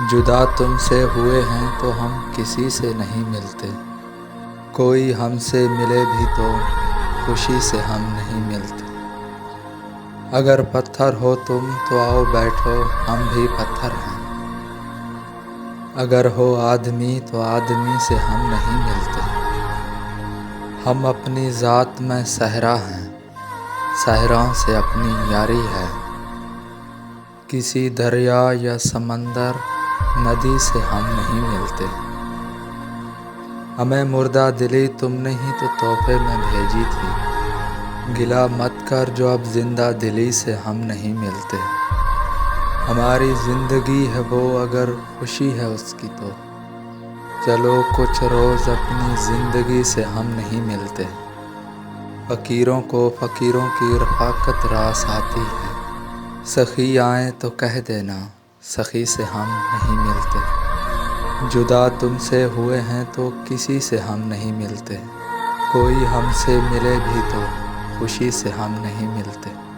جدا تم سے ہوئے ہیں تو ہم کسی سے نہیں ملتے، کوئی ہم سے ملے بھی تو خوشی سے ہم نہیں ملتے۔ اگر پتھر ہو تم تو آؤ بیٹھو، ہم بھی پتھر ہیں۔ اگر ہو آدمی تو آدمی سے ہم نہیں ملتے۔ ہم اپنی ذات میں صحرا ہیں، صحراؤں سے اپنی یاری ہے۔ کسی دریا یا سمندر ندی سے ہم نہیں ملتے۔ ہمیں مردہ دلی تم نے ہی تو تحفے میں بھیجی تھی، گلہ مت کر جو اب زندہ دلی سے ہم نہیں ملتے۔ ہماری زندگی ہے وہ اگر خوشی ہے اس کی تو چلو کچھ روز اپنی زندگی سے ہم نہیں ملتے۔ فقیروں کو فقیروں کی رفاقت راس آتی ہے، سخی آئیں تو کہہ دینا سخی سے ہم نہیں ملتے۔ جدا تم سے ہوئے ہیں تو کسی سے ہم نہیں ملتے، کوئی ہم سے ملے بھی تو خوشی سے ہم نہیں ملتے۔